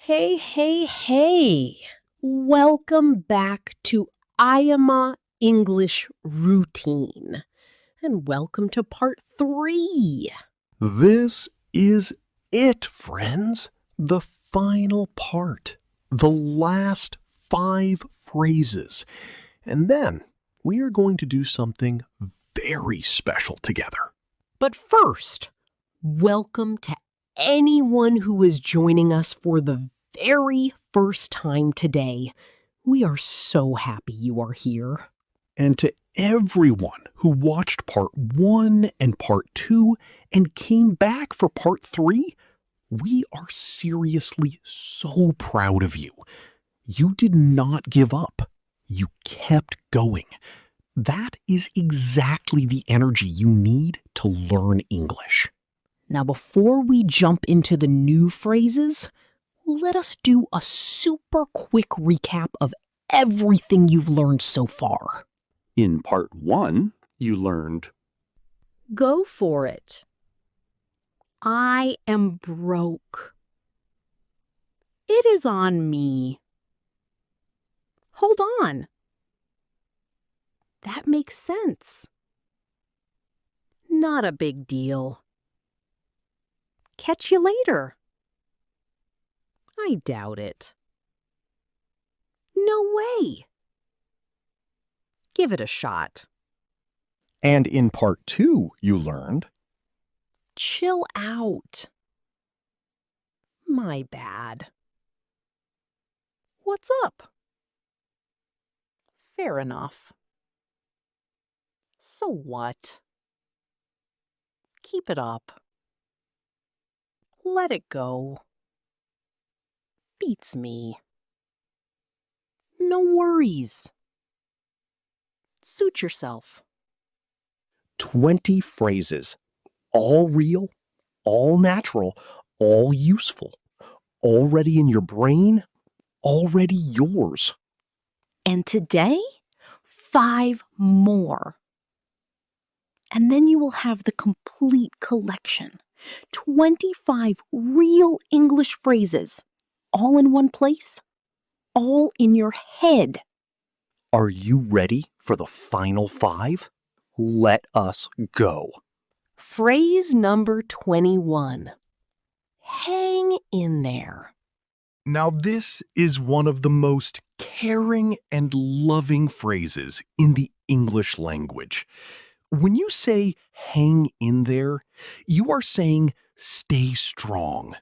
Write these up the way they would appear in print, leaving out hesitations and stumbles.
Hey. Welcome back to Iama English Routine. And welcome to part 3. This is it, friends. The final part. The last 5 phrases. And then we are going to do something very special together. But first, welcome to anyone who is joining us for the very first time today. We are so happy you are here. And to everyone who watched part 1 and part 2 and came back for part 3, we are seriously so proud of you. You did not give up. You kept going. That is exactly the energy you need to learn English. Now, before we jump into the new phrases, let us do a super quick recap of everything you've learned so far. In part 1, you learned, Go for it. I am broke. It is on me. Hold on. That makes sense. Not a big deal. Catch you later. I doubt it. No way. Give it a shot. and in part 2, you learned, Chill out. My bad. What's up? Fair enough. So what? Keep it up. Let it go. Beats me. No worries. Suit yourself. 20 phrases. All real, all natural, all useful. Already in your brain, already yours. And today, 5 more. And then you will have the complete collection. 25 real English phrases, all in one place, all in your head. Are you ready for the final 5? Let us go. Phrase number 21. Hang in there. Now, this is one of the most caring and loving phrases in the English language. When you say hang in there, you are saying stay strong.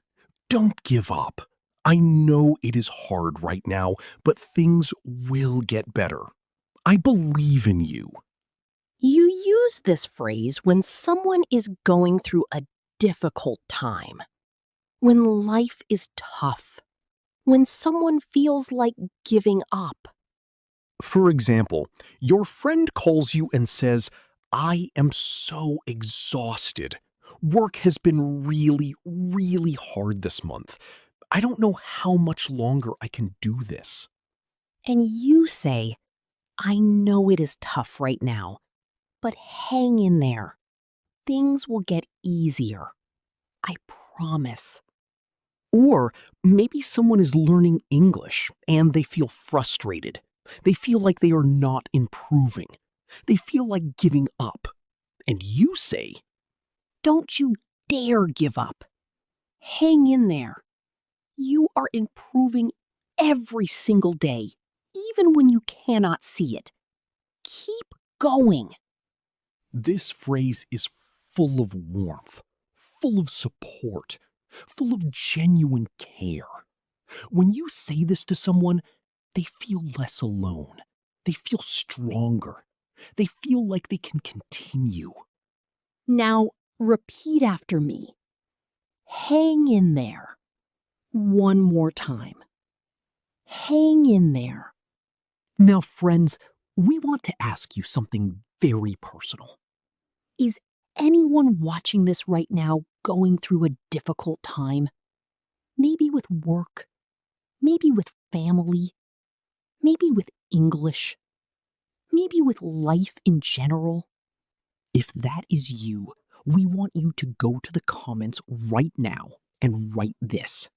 Don't give up. I know it is hard right now, but things will get better. I believe in you. You use this phrase when someone is going through a difficult time, when life is tough, when someone feels like giving up. For example, your friend calls you and says, I am so exhausted. Work has been really hard this month. I don't know how much longer I can do this. And you say, I know it is tough right now, but hang in there. Things will get easier. I promise. Or maybe someone is learning English and they feel frustrated. They feel like they are not improving. They feel like giving up. And you say, Don't you dare give up. Hang in there. You are improving every single day, even when you cannot see it. Keep going. This phrase is full of warmth, full of support, full of genuine care. When you say this to someone, they feel less alone. They feel stronger. They feel like they can continue. Now, repeat after me. Hang in there. One more time. Hang in there. Now, friends, we want to ask you something very personal. Is anyone watching this right now going through a difficult time? Maybe with work, maybe with family, maybe with English, maybe with life in general? If that is you, we want you to go to the comments right now and write this.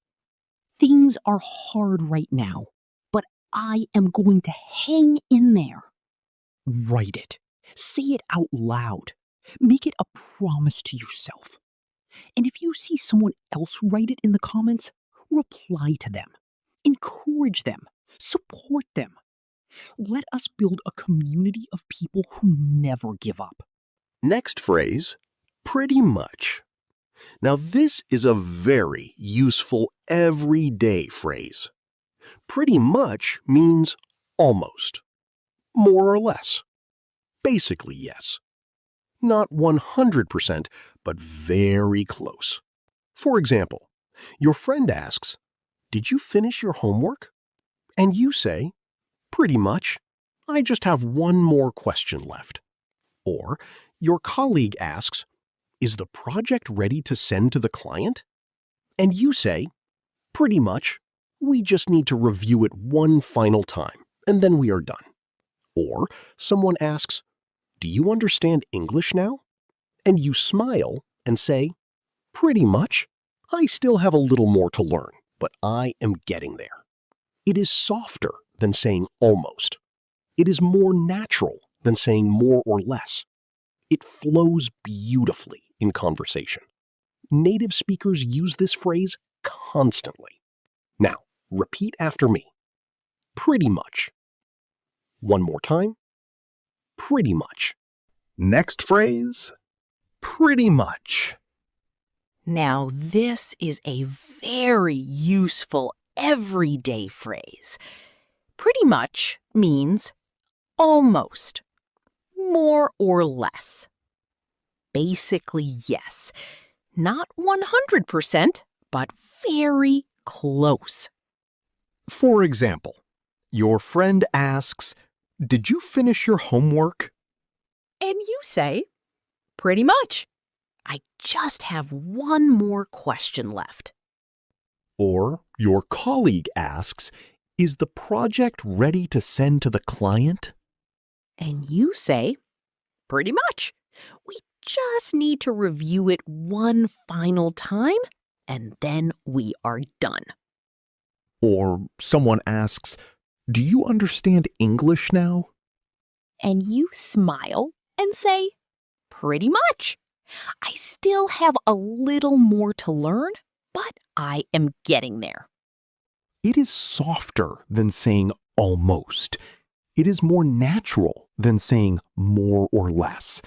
Things are hard right now, but I am going to hang in there. Write it. Say it out loud. Make it a promise to yourself. And if you see someone else write it in the comments, reply to them. Encourage them. Support them. Let us build a community of people who never give up. Next phrase, pretty much. Now this is a very useful everyday phrase. Pretty much means almost, more or less, basically yes. Not 100%, but very close. For example, your friend asks, "Did you finish your homework?" And you say, "Pretty much. I just have one more question left." Or your colleague asks, "Is the project ready to send to the client?" And you say, "Pretty much. We just need to review it one final time, and then we are done." Or someone asks, "Do you understand English now?" And you smile and say, "Pretty much. I still have a little more to learn, but I am getting there." It is softer than saying almost. It is more natural than saying more or less. It flows beautifully in conversation. Native speakers use this phrase constantly. Now, repeat after me. Pretty much. One more time. Pretty much. Next phrase, pretty much. Now, this is a very useful everyday phrase. Pretty much means almost, more or less. Basically, yes. Not 100%, but very close. For example, your friend asks, "Did you finish your homework?" And you say, pretty much. I just have one more question left. Or your colleague asks, "Is the project ready to send to the client?" And you say, pretty much. We just need to review it one final time, and then we are done. Or someone asks, "Do you understand English now?" And you smile and say, pretty much. I still have a little more to learn, but I am getting there. It is softer than saying almost. It is more natural than saying more or less.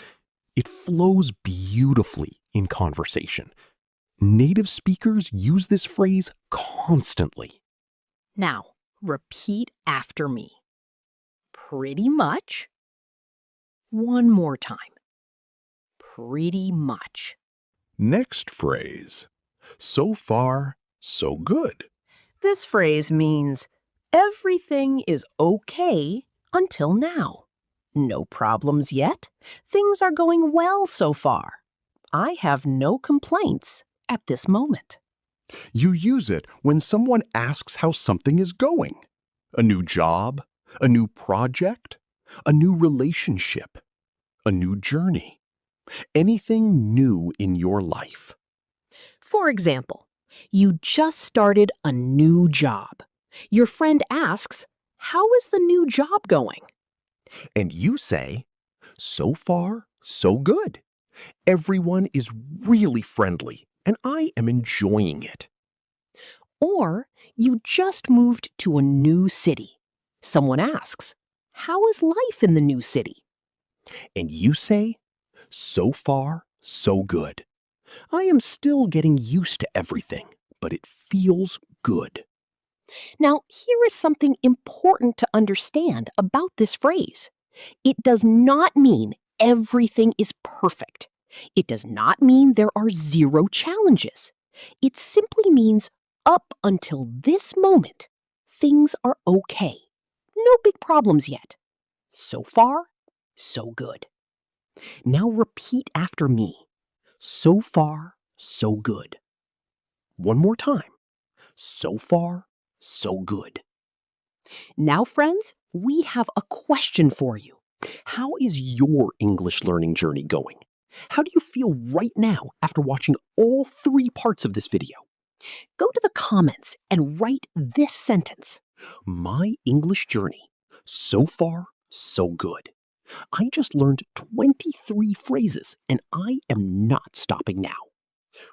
It flows beautifully in conversation. Native speakers use this phrase constantly. Now, repeat after me. Pretty much. One more time. Pretty much. Next phrase, so far, so good. This phrase means everything is okay until now. No problems yet. Things are going well so far. I have no complaints at this moment. You use it when someone asks how something is going. A new job, a new project, a new relationship, a new journey. Anything new in your life. For example, you just started a new job. Your friend asks, how is the new job going? And you say, "So far, so good. Everyone is really friendly, and I am enjoying it." Or you just moved to a new city. Someone asks, how is life in the new city? And you say, "So far, so good. I am still getting used to everything, but it feels good." Now, here is something important to understand about this phrase. It does not mean everything is perfect. It does not mean there are zero challenges. It simply means up until this moment, things are okay. No big problems yet. So far, so good. Now repeat after me. So far, so good. One more time. So far, so good. Now, friends, we have a question for you. How is your English learning journey going? How do you feel right now after watching all 3 parts of this video? Go to the comments and write this sentence. My English journey. So far, so good. I just learned 23 phrases and I am not stopping now.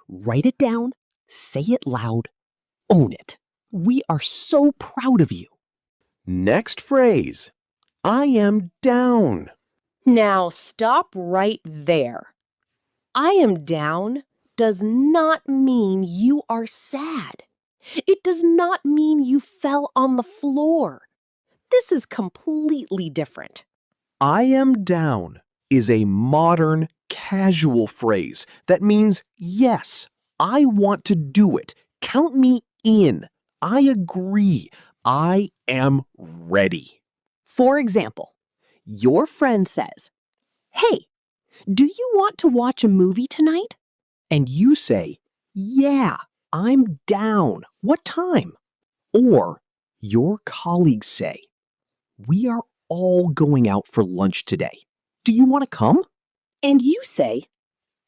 Write it down, say it loud, own it. We are so proud of you. Next phrase. I am down. Now stop right there. I am down does not mean you are sad. It does not mean you fell on the floor. This is completely different. I am down is a modern, casual phrase that means, yes, I want to do it. Count me in. I agree. I am ready. For example, your friend says, "Hey, do you want to watch a movie tonight?" And you say, yeah, I'm down. What time? Or your colleagues say, we are all going out for lunch today. Do you want to come? And you say,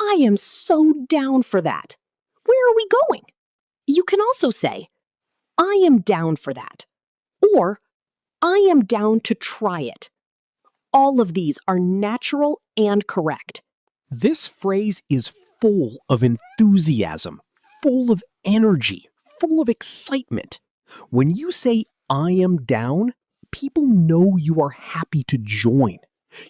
"I am so down for that. Where are we going?" You can also say, "I am down for that," or "I am down to try it." All of these are natural and correct. This phrase is full of enthusiasm, full of energy, full of excitement. When you say, I am down, people know you are happy to join.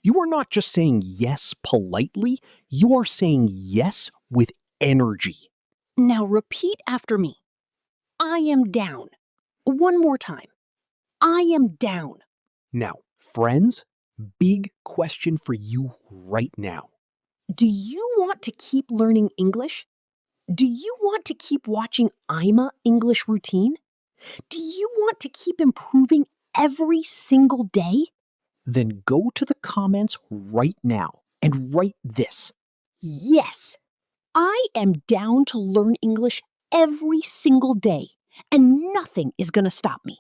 You are not just saying yes politely, you are saying yes with energy. Now repeat after me. I am down. One more time. I am down. Now, friends, big question for you right now. Do you want to keep learning English? Do you want to keep watching Ima English Routine? Do you want to keep improving every single day? Then go to the comments right now and write this. Yes, I am down to learn English every single day, and nothing is going to stop me.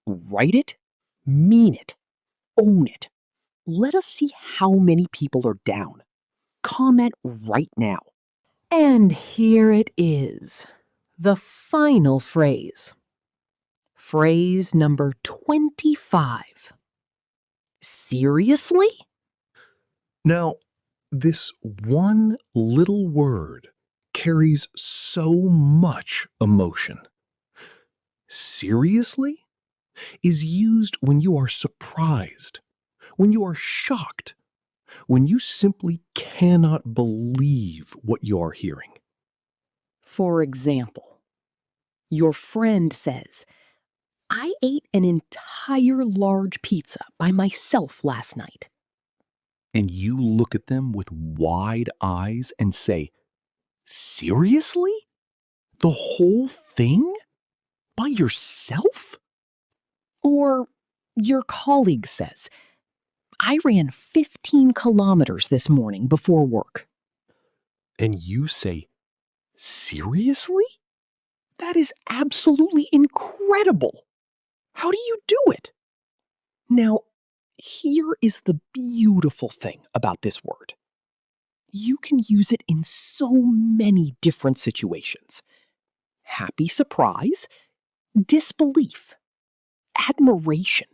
Write it, mean it, own it. Let us see how many people are down. Comment right now. And here it is, the final phrase. Phrase number 25. Seriously? Now, this one little word carries so much emotion. Seriously is used when you are surprised, when you are shocked, when you simply cannot believe what you are hearing. For example, your friend says, "I ate an entire large pizza by myself last night." And you look at them with wide eyes and say, seriously? The whole thing? By yourself? Or your colleague says, "I ran 15 kilometers this morning before work." And you say, seriously? That is absolutely incredible. How do you do it? Now, here is the beautiful thing about this word. You can use it in so many different situations. Happy surprise, disbelief, admiration,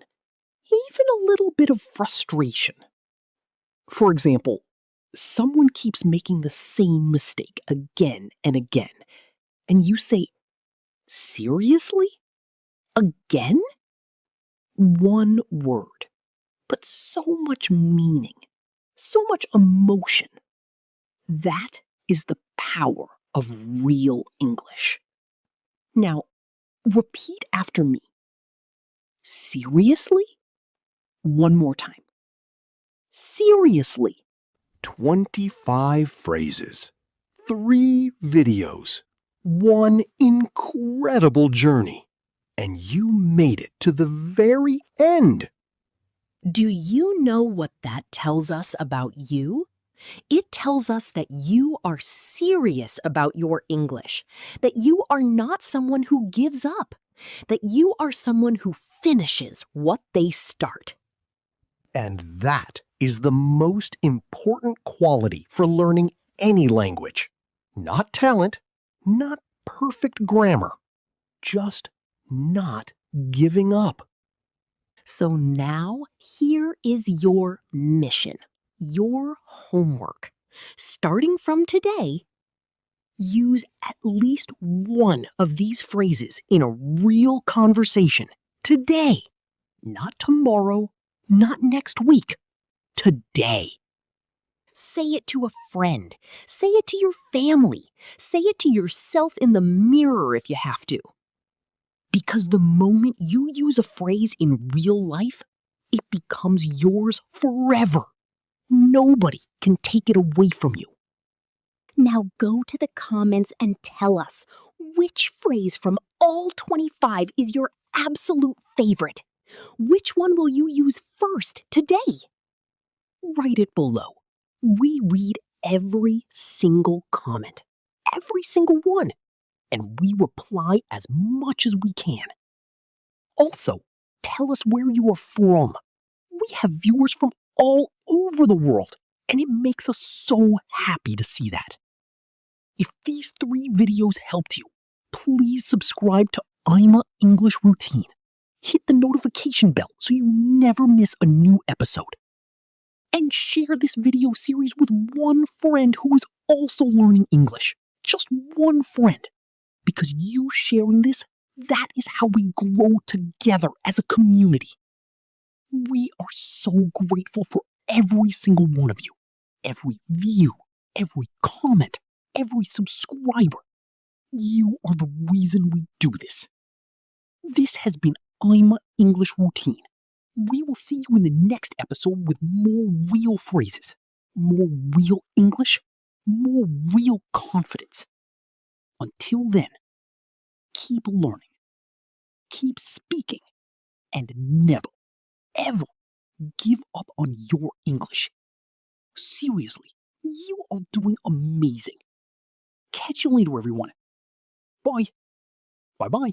even a little bit of frustration. For example, someone keeps making the same mistake again and again, and you say, seriously? Again? One word, but so much meaning, so much emotion. That is the power of real English. Now, repeat after me. Seriously? One more time. Seriously. 25 phrases, 3 videos, 1 incredible journey, and you made it to the very end. Do you know what that tells us about you? It tells us that you are serious about your English, that you are not someone who gives up, that you are someone who finishes what they start. And that is the most important quality for learning any language. Not talent, not perfect grammar. Just not giving up. So now, here is your mission, your homework. Starting from today, use at least one of these phrases in a real conversation today. Not tomorrow, not next week. Today. Say it to a friend. Say it to your family. Say it to yourself in the mirror if you have to. Because the moment you use a phrase in real life, it becomes yours forever. Nobody can take it away from you. Now go to the comments and tell us which phrase from all 25 is your absolute favorite. Which one will you use first today? Write it below. We read every single comment, every single one, and we reply as much as we can. Also, tell us where you are from. We have viewers from all over the world, and it makes us so happy to see that. If these 3 videos helped you, please subscribe to I'm a English Routine. Hit the notification bell so you never miss a new episode. And share this video series with one friend who is also learning English. Just one friend. Because you sharing this, that is how we grow together as a community. We are so grateful for every single one of you. Every view, every comment, every subscriber. You are the reason we do this. This has been I'm a English Routine. We will see you in the next episode with more real phrases, more real English, more real confidence. Until then, keep learning, keep speaking, and never, ever give up on your English. Seriously, you are doing amazing. Catch you later, everyone. Bye. Bye-bye.